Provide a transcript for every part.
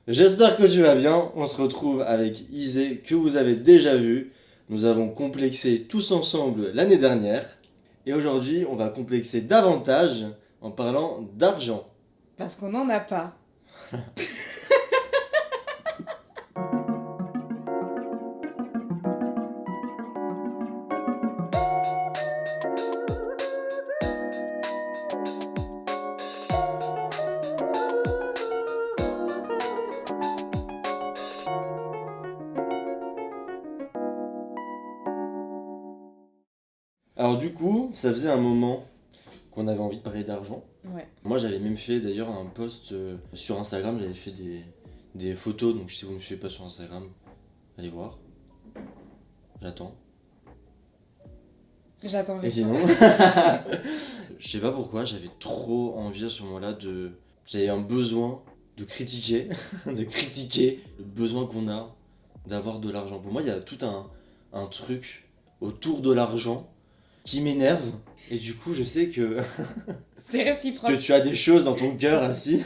J'espère que tu vas bien. On se retrouve avec Isée, que vous avez déjà vu. Nous avons complexé tous ensemble l'année dernière. Et aujourd'hui, on va complexer davantage en parlant d'argent. Parce qu'on n'en a pas. Alors du coup, ça faisait un moment qu'on avait envie de parler d'argent. Ouais. Moi, j'avais même fait d'ailleurs un post sur Instagram. J'avais fait des photos. Donc si vous ne me suivez pas sur Instagram, allez voir. J'attends. J'attends Et les sinon, je sais pas pourquoi, j'avais trop envie à ce moment-là de. J'avais un besoin de critiquer, de critiquer le besoin qu'on a d'avoir de l'argent. Pour moi, il y a tout un truc autour de l'argent qui m'énerve. Et du coup, je sais que C'est réciproque. tu as des choses dans ton cœur ainsi.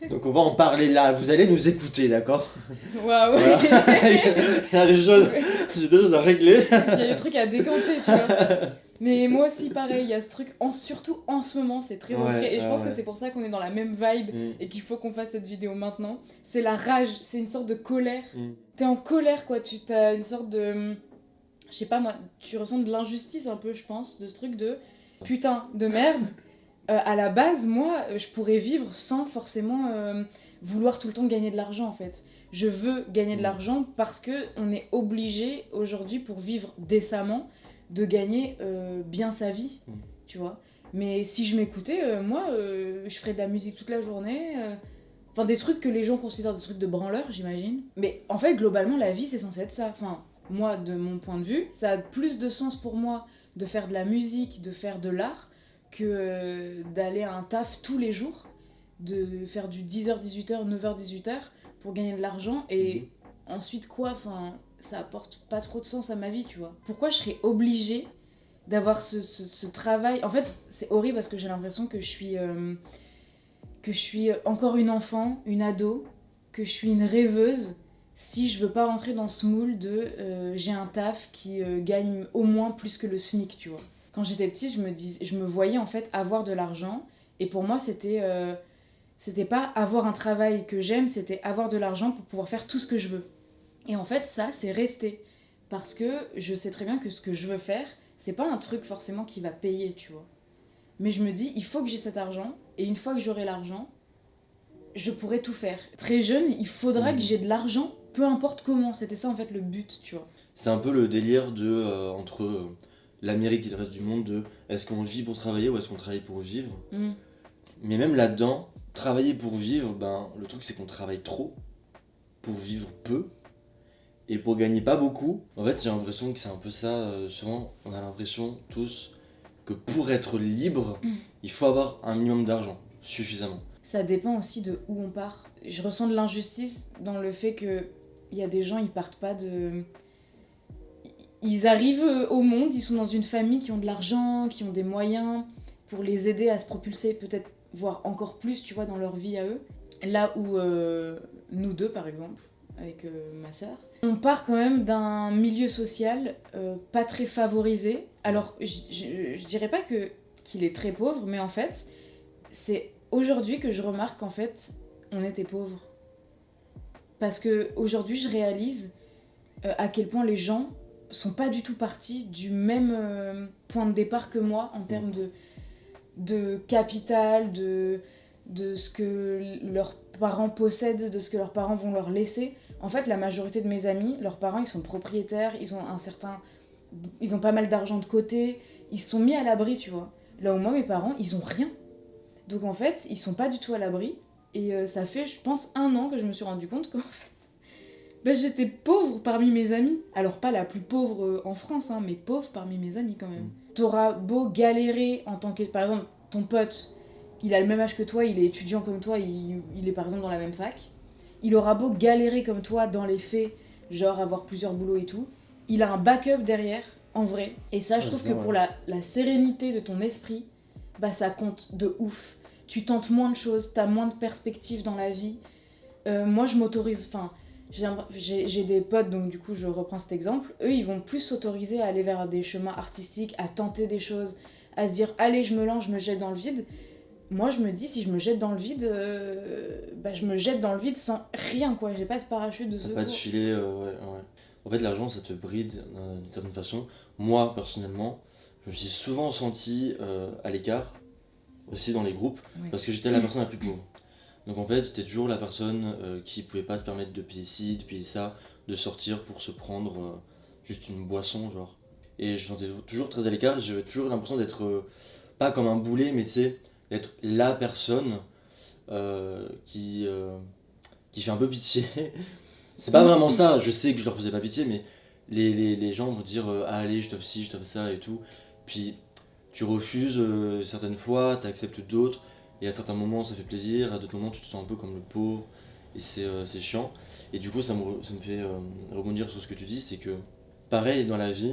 Donc on va en parler là. Vous allez nous écouter, d'accord? Waouh. Voilà. Il y a des choses, j'ai des choses à régler. Il y a des trucs à décanter, tu vois. Mais moi aussi, pareil, il y a ce truc, surtout en ce moment, c'est très ancré. Et je pense que c'est pour ça qu'on est dans la même vibe et qu'il faut qu'on fasse cette vidéo maintenant. C'est la rage, c'est une sorte de colère. T'es en colère, quoi. Tu as une sorte de. Je sais pas moi, tu ressens de l'injustice un peu, je pense, de ce truc de putain de merde. À la base, moi, je pourrais vivre sans forcément vouloir tout le temps gagner de l'argent, en fait. Je veux gagner de l'argent parce que on est obligé aujourd'hui pour vivre décemment de gagner bien sa vie, tu vois. Mais si je m'écoutais, moi, je ferais de la musique toute la journée. Enfin, des trucs que les gens considèrent des trucs de branleurs, j'imagine. Mais en fait, globalement, la vie, c'est censé être ça. Enfin, moi, de mon point de vue, ça a plus de sens pour moi de faire de la musique, de faire de l'art, que d'aller à un taf tous les jours, de faire du 10h, 18h, 9h, 18h pour gagner de l'argent et ensuite quoi, enfin, ça apporte pas trop de sens à ma vie, tu vois. Pourquoi je serais obligée d'avoir ce travail? En fait, c'est horrible parce que j'ai l'impression que je suis encore une enfant, une ado, que je suis une rêveuse si je veux pas rentrer dans ce moule de j'ai un taf qui gagne au moins plus que le SMIC, tu vois. Quand j'étais petite, je me voyais en fait avoir de l'argent et pour moi c'était pas avoir un travail que j'aime, c'était avoir de l'argent pour pouvoir faire tout ce que je veux. Et en fait, ça, c'est resté. Parce que je sais très bien que ce que je veux faire, c'est pas un truc forcément qui va payer, tu vois. Mais je me dis, il faut que j'ai cet argent, et une fois que j'aurai l'argent, je pourrai tout faire. Très jeune, il faudra que j'ai de l'argent, peu importe comment. C'était ça en fait le but, tu vois. C'est un peu le délire de entre l'Amérique et le reste du monde de est-ce qu'on vit pour travailler ou est-ce qu'on travaille pour vivre. Mais même là-dedans, travailler pour vivre, ben le truc c'est qu'on travaille trop pour vivre peu et pour gagner pas beaucoup. En fait, j'ai l'impression que c'est un peu ça. Souvent, on a l'impression tous que pour être libre, il faut avoir un minimum d'argent, suffisamment. Ça dépend aussi de où on part. Je ressens de l'injustice dans le fait que il y a des gens, ils partent pas de. Ils arrivent au monde, ils sont dans une famille qui ont de l'argent, qui ont des moyens pour les aider à se propulser, peut-être voire encore plus, tu vois, dans leur vie à eux. Là où nous deux, par exemple, avec ma sœur, on part quand même d'un milieu social pas très favorisé. Alors, je dirais pas qu'il est très pauvre, mais en fait, c'est aujourd'hui que je remarque qu'en fait, on était pauvres. Parce que aujourd'hui, je réalise à quel point les gens sont pas du tout partis du même point de départ que moi en termes de capital, de ce que leurs parents possèdent, de ce que leurs parents vont leur laisser. En fait, la majorité de mes amis, leurs parents, ils sont propriétaires, ils ont pas mal d'argent de côté, ils se sont mis à l'abri, tu vois. Là où moi, mes parents, ils ont rien. Donc en fait, ils sont pas du tout à l'abri. Et ça fait, je pense, 1 an que je me suis rendu compte qu'en fait, j'étais pauvre parmi mes amis. Alors pas la plus pauvre en France, hein, mais pauvre parmi mes amis quand même. T'auras beau galérer en tant que... Par exemple, ton pote, il a le même âge que toi, il est étudiant comme toi, il est par exemple dans la même fac. Il aura beau galérer comme toi dans les faits, genre avoir plusieurs boulots et tout. Il a un backup derrière, en vrai. Et ça, je trouve que pour la sérénité de ton esprit, bah ça compte de ouf. Tu tentes moins de choses, t'as moins de perspectives dans la vie. moi je m'autorise, enfin j'ai des potes, donc du coup je reprends cet exemple, eux ils vont plus s'autoriser à aller vers des chemins artistiques, à tenter des choses, à se dire allez je me lance, je me jette dans le vide. Moi je me dis si je me jette dans le vide, je me jette dans le vide sans rien quoi, j'ai pas de parachute de secours. Pas de filet, ouais. En fait l'argent ça te bride d'une certaine façon. Moi personnellement, je me suis souvent senti à l'écart, aussi dans les groupes, parce que j'étais la personne la plus pauvre. Donc en fait, c'était toujours la personne qui pouvait pas se permettre de payer ci, de payer ça, de sortir pour se prendre juste une boisson, genre. Et je me sentais toujours très à l'écart, j'avais toujours l'impression d'être, pas comme un boulet, mais tu sais, d'être la personne qui fait un peu pitié. C'est pas vraiment ça, je sais que je leur faisais pas pitié, mais les gens vont dire allez, je t'offre ci, je t'offre ça et tout. Puis tu refuses certaines fois, t'acceptes d'autres. Et à certains moments ça fait plaisir, à d'autres moments tu te sens un peu comme le pauvre, et c'est chiant. Et du coup ça me fait rebondir sur ce que tu dis, c'est que pareil dans la vie,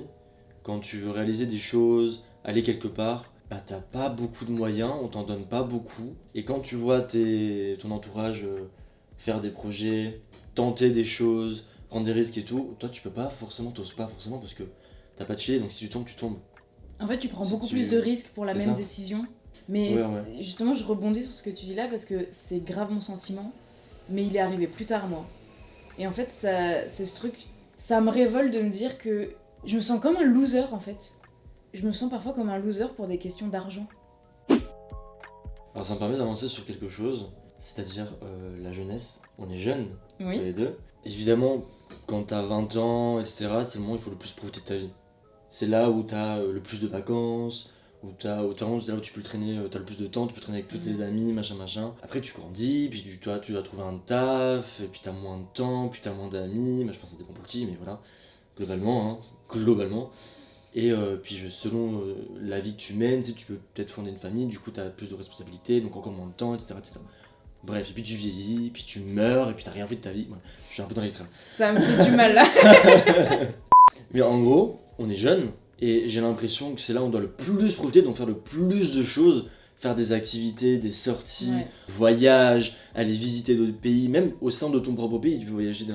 quand tu veux réaliser des choses, aller quelque part, bah t'as pas beaucoup de moyens, on t'en donne pas beaucoup. Et quand tu vois ton entourage faire des projets, tenter des choses, prendre des risques et tout, toi tu peux pas forcément, t'oses pas forcément parce que t'as pas de filet, donc si tu tombes, tu tombes. En fait tu prends beaucoup plus de risques pour la même décision. Mais justement, je rebondis sur ce que tu dis là parce que c'est grave mon sentiment, mais il est arrivé plus tard, moi. Et en fait, c'est ce truc, ça me révolte de me dire que je me sens comme un loser, en fait. Je me sens parfois comme un loser pour des questions d'argent. Alors ça me permet d'avancer sur quelque chose, c'est-à-dire la jeunesse. On est jeunes, tous les deux. Évidemment, quand t'as 20 ans, etc., c'est le moment où il faut le plus profiter de ta vie. C'est là où t'as le plus de vacances, où c'est là où tu peux traîner, t'as le plus de temps, tu peux traîner avec tous tes amis, machin. Après tu grandis, puis tu dois trouver un taf, et puis t'as moins de temps, puis t'as moins d'amis, je pense que ça dépend pour qui, mais voilà, globalement. Et puis selon la vie que tu mènes, tu peux peut-être fonder une famille, du coup t'as plus de responsabilités, donc encore moins de temps, etc. Bref, et puis tu vieillis, puis tu meurs, et puis t'as rien fait de ta vie. Ouais, je suis un peu dans l'extrême. Ça me fait du mal là. Mais en gros, on est jeunes, et j'ai l'impression que c'est là où on doit le plus profiter, donc faire le plus de choses, faire des activités, des sorties, voyages, aller visiter d'autres pays, même au sein de ton propre pays, tu peux voyager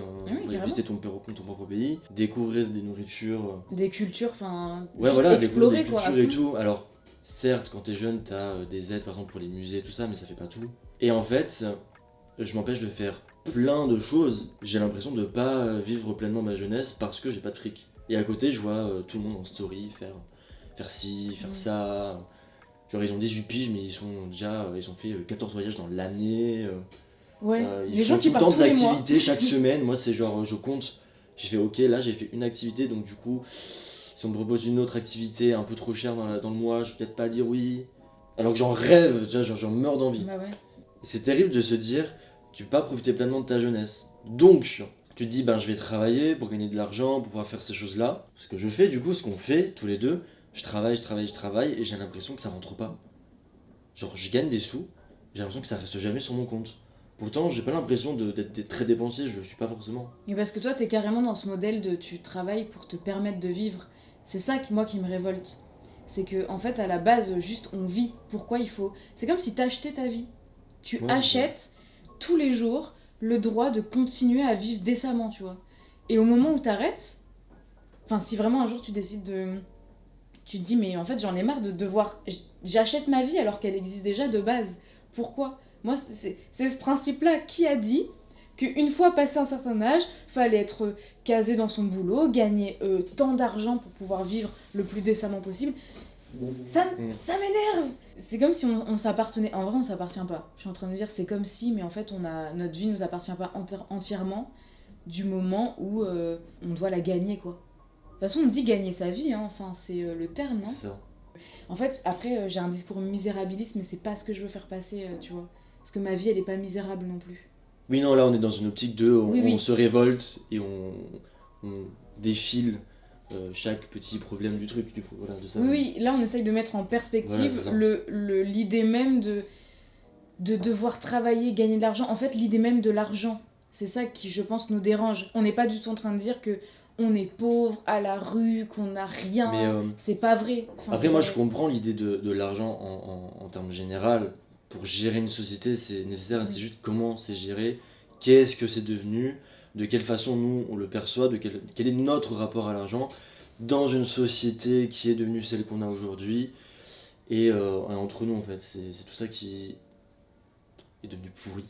visiter ton propre pays, découvrir des nourritures. Des cultures, enfin, explorer des cultures et tout. Alors, certes, quand t'es jeune, t'as des aides par exemple pour les musées, tout ça, mais ça fait pas tout. Et en fait, je m'empêche de faire plein de choses. J'ai l'impression de pas vivre pleinement ma jeunesse parce que j'ai pas de fric. Et à côté, je vois tout le monde en story faire ci, faire ça. Genre, ils ont 18 piges, mais ils ont fait 14 voyages dans l'année. Les gens qui partent tous les mois. Ils font tant d'activités chaque semaine. Moi, c'est genre, je compte. J'ai fait, ok, là, j'ai fait une activité, donc du coup, si on me propose une autre activité un peu trop chère dans le mois, je vais peut-être pas dire oui. Alors que j'en rêve, tu vois, j'en meurs d'envie. Bah ouais. C'est terrible de se dire, tu peux pas profiter pleinement de ta jeunesse. Donc, tu te dis, je vais travailler pour gagner de l'argent, pour pouvoir faire ces choses-là. Ce que je fais, du coup, ce qu'on fait tous les deux, je travaille, et j'ai l'impression que ça rentre pas. Genre, je gagne des sous, j'ai l'impression que ça reste jamais sur mon compte. Pourtant, j'ai pas l'impression d'être très dépensier, je le suis pas forcément. Mais parce que toi, t'es carrément dans ce modèle de tu travailles pour te permettre de vivre. C'est ça qui me révolte. C'est que, en fait, à la base, juste on vit. Pourquoi il faut. C'est comme si t'achetais ta vie. Tu achètes tous les jours le droit de continuer à vivre décemment, tu vois. Et au moment où t'arrêtes, enfin, si vraiment un jour tu décides de. Tu te dis, mais en fait, j'en ai marre de devoir. J'achète ma vie alors qu'elle existe déjà de base. Pourquoi ? Moi, c'est ce principe-là. Qui a dit qu'une fois passé un certain âge, fallait être casé dans son boulot, gagner tant d'argent pour pouvoir vivre le plus décemment possible ? Ça m'énerve. C'est comme si on s'appartenait. En vrai, on s'appartient pas. Je suis en train de me dire, c'est comme si, mais en fait, notre vie nous appartient pas entièrement du moment où on doit la gagner, quoi. De toute façon, on dit gagner sa vie, hein. Enfin, c'est le terme, non ? C'est ça. En fait, après, j'ai un discours misérabiliste, mais c'est pas ce que je veux faire passer, tu vois. Parce que ma vie, elle est pas misérable non plus. Oui, non, là, on est dans une optique de... On se révolte et on défile chaque petit problème du truc. De ça. Oui, là, on essaye de mettre en perspective l'idée même de devoir travailler, gagner de l'argent. En fait, l'idée même de l'argent, c'est ça qui, je pense, nous dérange. On n'est pas du tout en train de dire que on est pauvre, à la rue, qu'on n'a rien. Mais c'est pas vrai. Enfin, après, moi, je comprends l'idée de l'argent en termes général. Pour gérer une société, c'est nécessaire. C'est juste comment c'est géré, qu'est-ce que c'est devenu, de quelle façon nous on le perçoit, quel est notre rapport à l'argent dans une société qui est devenue celle qu'on a aujourd'hui, et entre nous en fait, c'est tout ça qui est devenu pourri.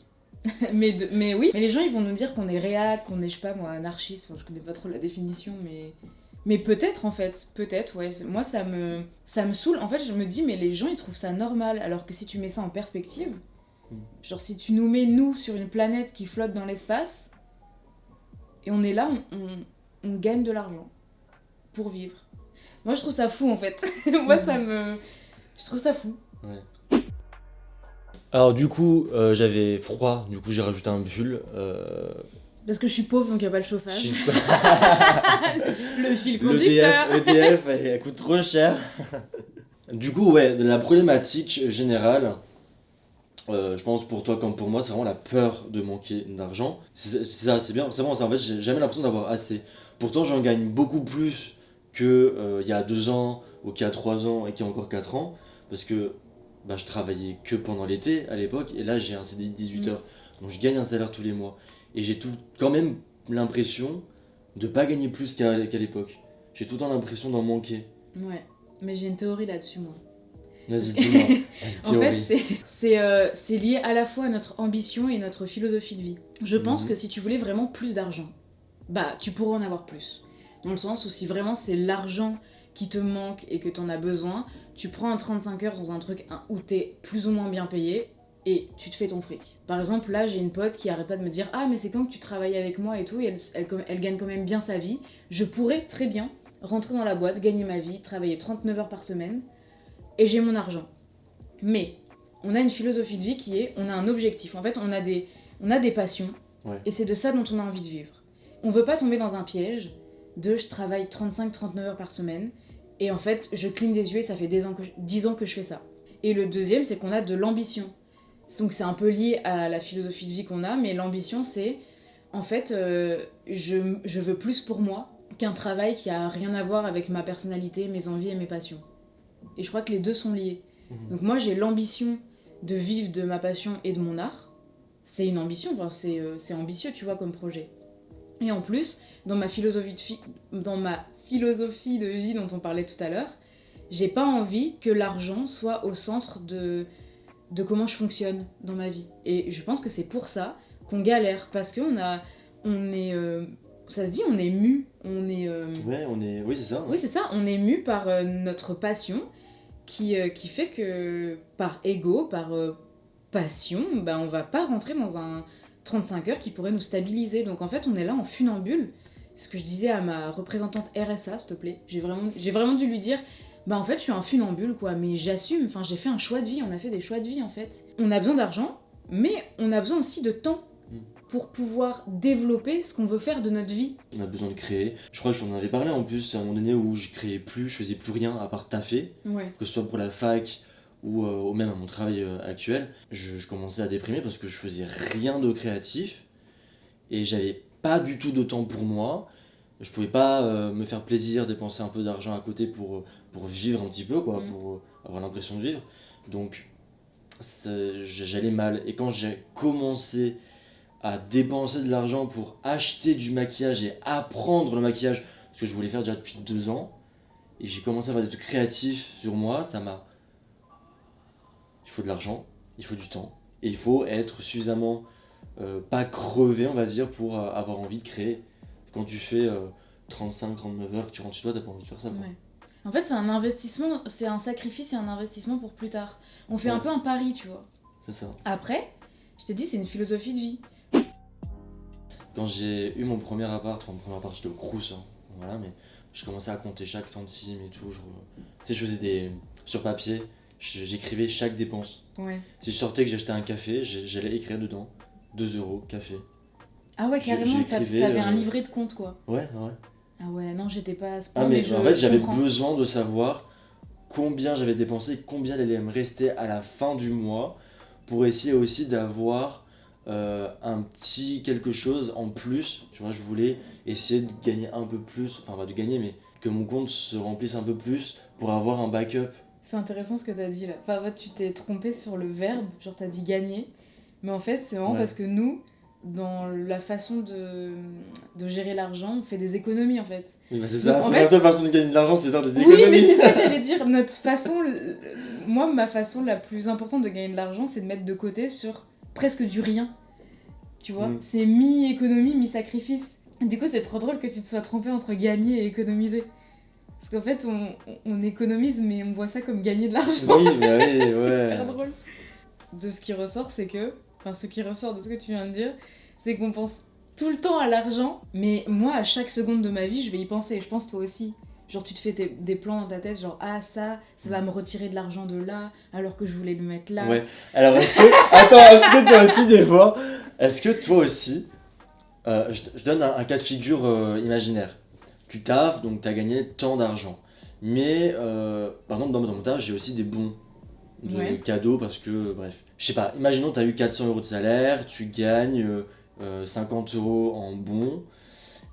mais oui, mais les gens ils vont nous dire qu'on est réac, qu'on est, je sais pas moi, anarchiste, enfin, je connais pas trop la définition, mais peut-être en fait, peut-être, ouais. Moi ça me saoule, en fait je me dis mais les gens ils trouvent ça normal, alors que si tu mets ça en perspective, genre si tu nous mets nous sur une planète qui flotte dans l'espace, et on est là, on gagne de l'argent pour vivre. Moi je trouve ça fou en fait, moi je trouve ça fou. Ouais. Alors du coup, j'avais froid, du coup j'ai rajouté un pull. Parce que je suis pauvre donc y a pas le chauffage. Le fil conducteur. L'EDF, elle coûte trop cher. Du coup, ouais, la problématique générale, je pense pour toi comme pour moi, c'est vraiment la peur de manquer d'argent. C'est ça, c'est bien. C'est vraiment ça. En fait, j'ai jamais l'impression d'avoir assez. Pourtant, j'en gagne beaucoup plus que il y a 2 ans, ou qu'il y a 3 ans, et qu'il y a encore 4 ans. Parce que je travaillais que pendant l'été à l'époque, et là j'ai un CDI de 18 heures. Donc je gagne un salaire tous les mois. Et j'ai quand même l'impression de pas gagner plus qu'à l'époque. J'ai tout le temps l'impression d'en manquer. Ouais, mais j'ai une théorie là-dessus, moi. Vas-y, dis-moi. En fait, c'est lié à la fois à notre ambition et notre philosophie de vie. Je pense que si tu voulais vraiment plus d'argent, tu pourrais en avoir plus. Dans le sens où si vraiment c'est l'argent qui te manque et que t'en as besoin, tu prends un 35 heures dans un truc où t'es plus ou moins bien payé et tu te fais ton fric. Par exemple, là, j'ai une pote qui arrête pas de me dire « Ah, mais c'est quand que tu travailles avec moi et tout, et elle gagne quand même bien sa vie. Je pourrais très bien rentrer dans la boîte, gagner ma vie, travailler 39 heures par semaine, et j'ai mon argent. » Mais on a une philosophie de vie qui est, on a un objectif. En fait, on a des passions, et c'est de ça dont on a envie de vivre. On veut pas tomber dans un piège de « je travaille 35-39 heures par semaine, et en fait, je cligne des yeux et ça fait 10 ans que je fais ça. » Et le deuxième, c'est qu'on a de l'ambition. Donc c'est un peu lié à la philosophie de vie qu'on a, mais l'ambition c'est, en fait, je veux plus pour moi qu'un travail qui a rien à voir avec ma personnalité, mes envies et mes passions. Et je crois que les deux sont liés. Donc moi j'ai l'ambition de vivre de ma passion et de mon art. C'est une ambition, enfin, c'est ambitieux, tu vois, comme projet. Et en plus, dans ma philosophie de vie dont on parlait tout à l'heure, j'ai pas envie que l'argent soit au centre de comment je fonctionne dans ma vie. Et je pense que c'est pour ça qu'on galère, parce qu'on est... ça se dit, on est mu, on est... Oui, c'est ça. Oui, c'est ça, on est mu par notre passion, qui fait que par ego, par passion, on va pas rentrer dans un 35 heures qui pourrait nous stabiliser. Donc en fait, on est là en funambule. C'est ce que je disais à ma représentante RSA, s'il te plaît. J'ai vraiment dû lui dire... en fait je suis un funambule quoi, mais j'assume, enfin j'ai fait un choix de vie, on a fait des choix de vie en fait. On a besoin d'argent, mais on a besoin aussi de temps pour pouvoir développer ce qu'on veut faire de notre vie. On a besoin de créer. Je crois que j'en avais parlé en plus à un moment donné où je créais plus, je faisais plus rien à part taffer, que ce soit pour la fac ou même à mon travail actuel. Je commençais à déprimer parce que je faisais rien de créatif et j'avais pas du tout de temps pour moi. Je pouvais pas me faire plaisir, dépenser un peu d'argent à côté pour vivre un petit peu, quoi, pour avoir l'impression de vivre. Donc, j'allais mal. Et quand j'ai commencé à dépenser de l'argent pour acheter du maquillage et apprendre le maquillage, ce que je voulais faire déjà depuis 2 ans, et j'ai commencé à faire des trucs créatifs sur moi, il faut de l'argent, il faut du temps, et il faut être suffisamment pas crevé, on va dire, pour avoir envie de créer. Quand tu fais 35-39 heures que tu rentres chez toi, t'as pas envie de faire ça, quoi. Ouais. En fait, c'est un investissement, c'est un sacrifice et un investissement pour plus tard. On fait un peu un pari, tu vois. C'est ça. Après, je te dis, c'est une philosophie de vie. Quand j'ai eu mon premier appart, j'étais au Crous, hein, voilà, mais je commençais à compter chaque centime et tout. Je faisais sur papier, j'écrivais chaque dépense. Ouais. Si je sortais que j'achetais un café, j'allais écrire dedans 2 euros café. Ah ouais, carrément, t'avais un livret de compte, quoi. Ouais. Ah ouais, non, j'étais pas à ce point. Mais en fait, j'avais besoin de savoir combien j'avais dépensé, combien il allait me rester à la fin du mois, pour essayer aussi d'avoir un petit quelque chose en plus. Tu vois, je voulais essayer de gagner un peu plus, enfin pas de gagner, mais que mon compte se remplisse un peu plus pour avoir un backup. C'est intéressant ce que t'as dit là. Enfin, tu t'es trompé sur le verbe, genre t'as dit gagner, mais en fait, c'est vraiment parce que nous, dans la façon de gérer l'argent, on fait des économies en fait. Oui, bah c'est ça, c'est la seule façon de gagner de l'argent, c'est de faire des économies. Oui, mais c'est ça que j'allais dire. Notre façon, moi, ma façon la plus importante de gagner de l'argent, c'est de mettre de côté sur presque du rien. Tu vois, c'est mi-économie, mi-sacrifice. Du coup, c'est trop drôle que tu te sois trompé entre gagner et économiser. Parce qu'en fait, on économise, mais on voit ça comme gagner de l'argent. Oui, bah oui, c'est ouais. hyper drôle. De ce qui ressort, c'est que... Enfin, ce qui ressort de ce que tu viens de dire, c'est qu'on pense tout le temps à l'argent. Mais moi, à chaque seconde de ma vie, je vais y penser. Je pense toi aussi. Genre, tu te fais des plans dans ta tête, genre, ah, ça va me retirer de l'argent de là, alors que je voulais le mettre là. Ouais. Alors, est-ce que toi aussi, des fois, est-ce que toi aussi, je donne un cas de figure imaginaire. Tu taffes, donc tu as gagné tant d'argent. Mais, par exemple, dans mon taf, j'ai aussi des bons de cadeaux parce que, bref. Je sais pas, imaginons tu as eu 400 € de salaire, tu gagnes 50 € en bons,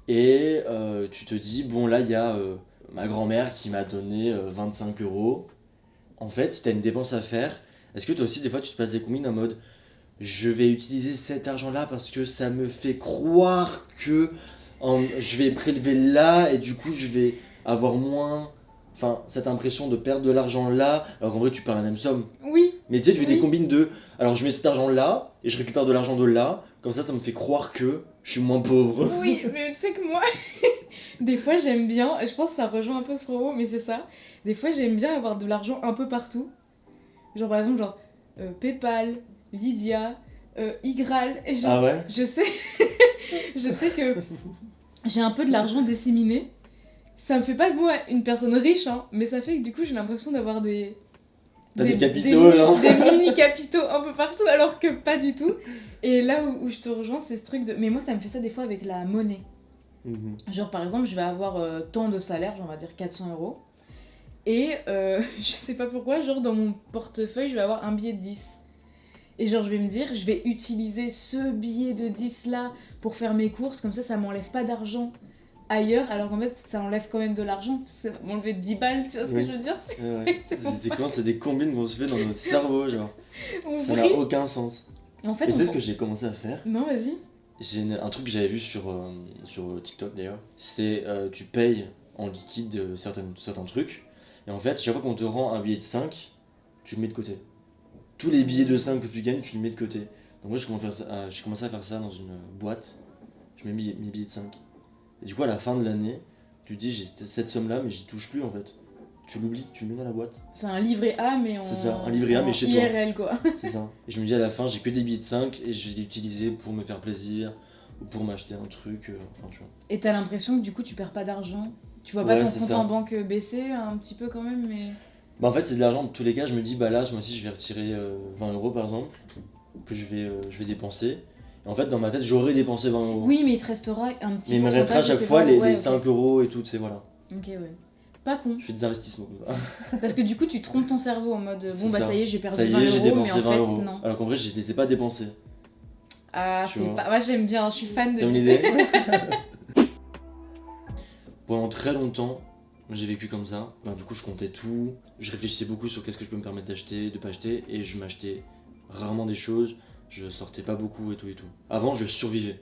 et tu te dis, bon, là, il y a ma grand-mère qui m'a donné 25 €. En fait, si tu as une dépense à faire, est-ce que toi aussi, des fois, tu te passes des combines en mode, je vais utiliser cet argent-là parce que ça me fait croire que je vais prélever là et du coup je vais avoir moins, enfin cette impression de perdre de l'argent là, alors qu'en vrai tu perds la même somme. Oui. Mais tu sais, tu fais des combines de, alors je mets cet argent là et je récupère de l'argent de là, comme ça me fait croire que je suis moins pauvre. Oui, mais tu sais que moi, des fois j'aime bien, je pense que ça rejoint un peu ce propos, mais c'est ça, des fois j'aime bien avoir de l'argent un peu partout. Genre par exemple, Paypal, Lydia, Igral, et genre, Ah ouais. je sais que j'ai un peu de l'argent disséminé. Ça me fait pas de moi une personne riche, hein, mais ça fait que du coup j'ai l'impression d'avoir des capitaux, non? Des mini capitaux un peu partout, alors que pas du tout. Et là où je te rejoins, c'est ce truc de... Mais moi ça me fait ça des fois avec la monnaie. Genre par exemple, je vais avoir tant de salaire, genre on va dire 400 €. Et je sais pas pourquoi, genre dans mon portefeuille, je vais avoir un billet de 10. Et genre je vais me dire, je vais utiliser ce billet de 10 là pour faire mes courses, comme ça m'enlève pas d'argent ailleurs, alors qu'en fait ça enlève quand même de l'argent, ça va m'enlever 10 balles, tu vois ce que je veux dire? C'est quoi? C'est des combines qu'on se fait dans notre cerveau, genre. Ça n'a aucun sens. En fait, et c'est ce que j'ai commencé à faire. Non, vas-y. J'ai un truc que j'avais vu sur TikTok d'ailleurs, c'est tu payes en liquide certains trucs, et en fait, chaque fois qu'on te rend un billet de 5, tu le mets de côté. Tous les billets de 5 que tu gagnes, tu les mets de côté. Donc moi, j'ai commencé à faire ça dans une boîte, je mets mes billets de 5. Et du coup, à la fin de l'année, tu te dis, j'ai cette somme-là, mais j'y touche plus en fait. Tu l'oublies, tu le mets dans la boîte. C'est un livret A, mais c'est ça, un livret A, mais chez IRL, toi. Quoi. C'est ça. Et je me dis à la fin, j'ai que des billets de 5 et je vais les utiliser pour me faire plaisir ou pour m'acheter un truc. Enfin, tu vois. Et t'as l'impression que du coup, tu perds pas d'argent. Tu vois pas ton compte en banque baisser un petit peu quand même, mais. Bah en fait, c'est de l'argent. Dans tous les cas, je me dis, bah là, ce mois-ci, je vais retirer 20 € par exemple, que je vais dépenser. Et en fait, dans ma tête, j'aurais dépensé 20 €. Oui, mais il te restera un petit peu. Mais il me restera à chaque fois les 5 € et tout, tu sais, voilà. Ok, ouais. Pas con. Je fais des investissements. Parce que du coup, tu trompes ton cerveau en mode bon, bah ça y est, j'ai perdu 20 €, j'ai dépensé mais en fait, 20 €. non. Alors qu'en vrai, je les ai pas dépensés. Ah, c'est pas. Moi, j'aime bien, je suis fan de. T'as une idée? Pendant très longtemps, j'ai vécu comme ça. Ben, du coup, je comptais tout. Je réfléchissais beaucoup sur qu'est-ce que je peux me permettre d'acheter, de pas acheter. Et je m'achetais rarement des choses. Je sortais pas beaucoup et tout et tout. Avant, je survivais.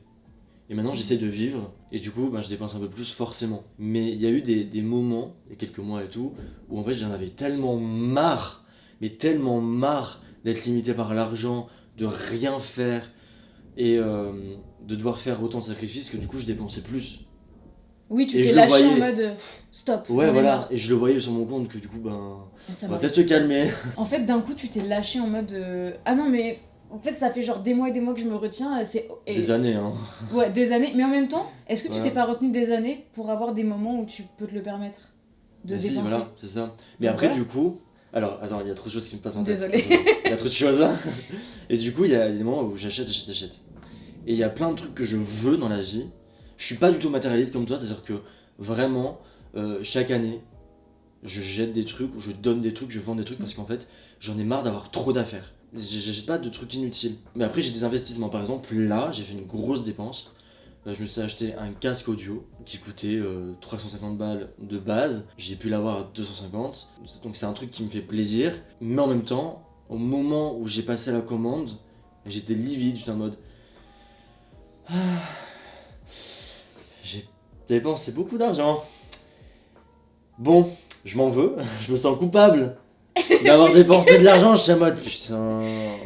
Et maintenant, j'essaie de vivre. Et du coup, ben, je dépense un peu plus forcément. Mais il y a eu des moments, il y a quelques mois et tout, où en fait, j'en avais tellement marre. Mais tellement marre d'être limité par l'argent, de rien faire. Et de devoir faire autant de sacrifices que du coup, je dépensais plus. Oui, tu t'es lâché en mode stop. Ouais, voilà, et je le voyais sur mon compte que du coup, ben. Ça on va peut-être se calmer. En fait, d'un coup, tu t'es lâché en mode ah non, mais en fait, ça fait genre des mois et des mois que je me retiens. Des années, hein. Ouais, des années, mais en même temps, est-ce que tu t'es pas retenu des années pour avoir des moments où tu peux te le permettre de dépenser? Si, voilà, c'est ça. Mais après, du coup. Alors, attends, il y a trop de choses qui me passent en tête. Désolée. Il y a trop de choses. Et du coup, il y a des moments où j'achète. Et il y a plein de trucs que je veux dans la vie. Je suis pas du tout matérialiste comme toi, c'est-à-dire que vraiment, chaque année, je jette des trucs, ou je donne des trucs, je vends des trucs parce qu'en fait, j'en ai marre d'avoir trop d'affaires. J'achète pas de trucs inutiles. Mais après, j'ai des investissements. Par exemple, là, j'ai fait une grosse dépense. Je me suis acheté un casque audio qui coûtait 350 balles de base. J'ai pu l'avoir à 250. Donc c'est un truc qui me fait plaisir. Mais en même temps, au moment où j'ai passé la commande, j'étais livide, j'étais en mode J'ai dépensé beaucoup d'argent. Bon, je m'en veux, je me sens coupable d'avoir dépensé de l'argent, je suis en mode putain.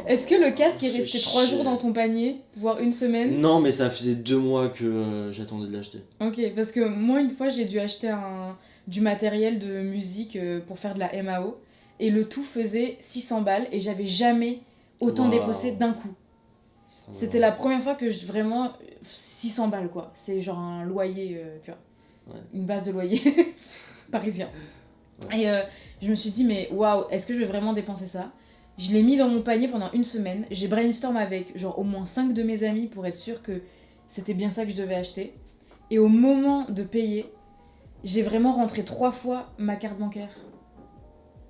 Est-ce que le casque est resté 3 jours dans ton panier, voire une semaine? Non, mais ça faisait 2 mois que j'attendais de l'acheter. Ok, parce que moi une fois j'ai dû acheter du matériel de musique pour faire de la MAO et le tout faisait 600 balles et j'avais jamais autant dépensé d'un coup. C'était la première fois que vraiment 600 balles quoi, c'est genre un loyer, tu vois, une base de loyer parisien. Ouais. Et je me suis dit mais waouh, est-ce que je vais vraiment dépenser ça? Je l'ai mis dans mon panier pendant une semaine, j'ai brainstorm avec genre au moins 5 de mes amis pour être sûre que c'était bien ça que je devais acheter. Et au moment de payer, j'ai vraiment rentré 3 fois ma carte bancaire.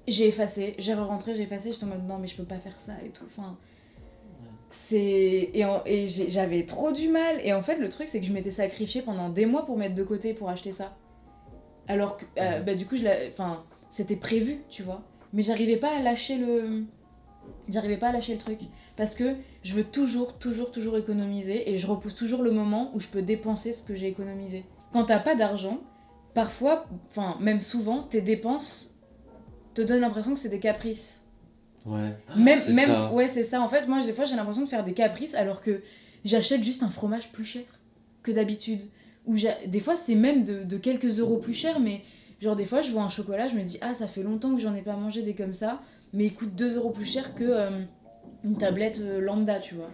J'ai effacé, j'ai re-rentré, j'ai effacé, j'étais en mode non mais je peux pas faire ça et tout, enfin... j'avais trop du mal, et en fait le truc c'est que je m'étais sacrifiée pendant des mois pour mettre de côté pour acheter ça. Alors que du coup c'était prévu, tu vois, mais j'arrivais pas à lâcher le truc parce que je veux toujours économiser et je repousse toujours le moment où je peux dépenser ce que j'ai économisé. Quand t'as pas d'argent, parfois, enfin même souvent, tes dépenses te donnent l'impression que c'est des caprices. Ouais. Ça. Ouais, c'est ça. En fait, moi, des fois, j'ai l'impression de faire des caprices alors que j'achète juste un fromage plus cher que d'habitude. Ou des fois, c'est même de quelques euros plus cher, mais genre, des fois, je vois un chocolat, je me dis, ah, ça fait longtemps que j'en ai pas mangé des comme ça, mais il coûte 2 euros plus cher que une tablette lambda, tu vois.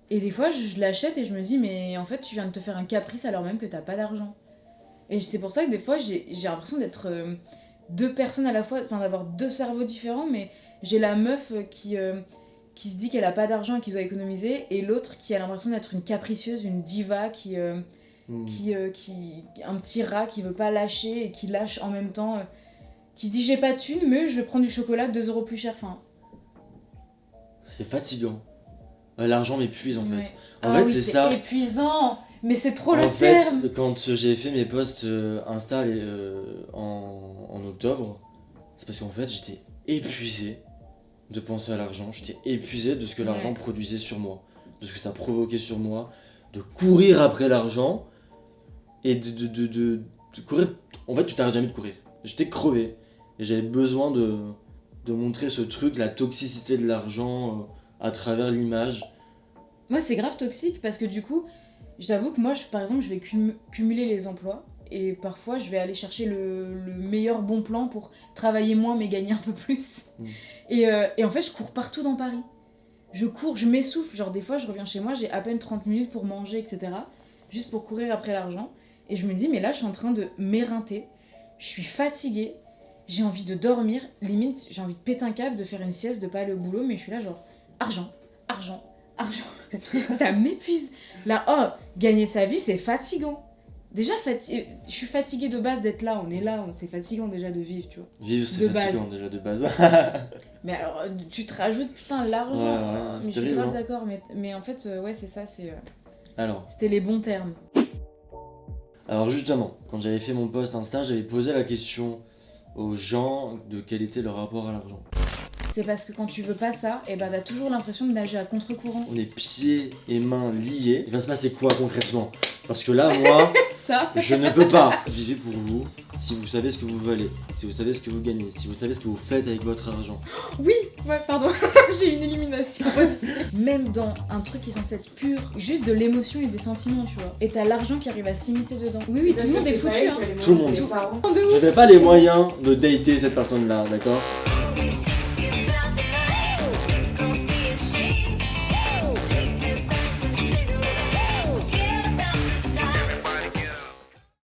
Et des fois, je l'achète et je me dis, mais en fait, tu viens de te faire un caprice alors même que t'as pas d'argent. Et c'est pour ça que des fois, j'ai l'impression d'être 2 personnes à la fois, enfin, d'avoir 2 cerveaux différents, mais j'ai la meuf qui se dit qu'elle a pas d'argent et qui doit économiser, et l'autre qui a l'impression d'être une capricieuse, une diva qui un petit rat qui veut pas lâcher et qui lâche en même temps, qui se dit j'ai pas de thune mais je vais prendre du chocolat 2 euros plus cher. Enfin, c'est fatigant. L'argent m'épuise en fait. En fait, c'est ça. C'est épuisant, mais c'est trop le terme. En fait, quand j'ai fait mes posts Insta en octobre, c'est parce qu'en fait j'étais épuisé de penser à l'argent, j'étais épuisé de ce que l'argent produisait sur moi, de ce que ça provoquait sur moi, de courir après l'argent et de courir. En fait, tu t'arrêtes jamais de courir. J'étais crevé et j'avais besoin de montrer ce truc, la toxicité de l'argent à travers l'image. Moi, c'est grave toxique parce que du coup, j'avoue que moi, par exemple, je vais cumuler les emplois. Et parfois, je vais aller chercher le meilleur bon plan pour travailler moins mais gagner un peu plus. Et en fait, je cours partout dans Paris. Je cours, je m'essouffle. Genre, des fois, je reviens chez moi, j'ai à peine 30 minutes pour manger, etc. Juste pour courir après l'argent. Et je me dis, mais là, je suis en train de m'éreinter. Je suis fatiguée. J'ai envie de dormir. Limite, j'ai envie de péter un câble, de faire une sieste, de pas aller au boulot. Mais je suis là, genre, argent. Ça m'épuise. Là, gagner sa vie, c'est fatigant. Déjà, je suis fatiguée de base d'être là, on est là, c'est fatigant déjà de vivre, tu vois. Vivre, c'est fatigant déjà de base. Mais alors, tu te rajoutes, putain, l'argent. Ouais, mais je suis grave d'accord, mais en fait, ouais, c'est ça, Alors. C'était les bons termes. Alors justement, quand j'avais fait mon post Insta, j'avais posé la question aux gens de quel était leur rapport à l'argent. C'est parce que quand tu veux pas ça, et t'as toujours l'impression de nager à contre-courant. On est pieds et mains liés. Il va se passer quoi concrètement? Parce que là, moi, je ne peux pas. Vivez pour vous, si vous savez ce que vous valez, si vous savez ce que vous gagnez, si vous savez ce que vous faites avec votre argent. Oui, ouais, pardon, j'ai une élimination aussi. Même dans un truc qui est censé être pur, juste de l'émotion et des sentiments, tu vois. Et t'as l'argent qui arrive à s'immiscer dedans. Oui, tout le monde est foutu, hein. Tout le monde. Je n'ai pas les moyens de dater cette personne-là, d'accord?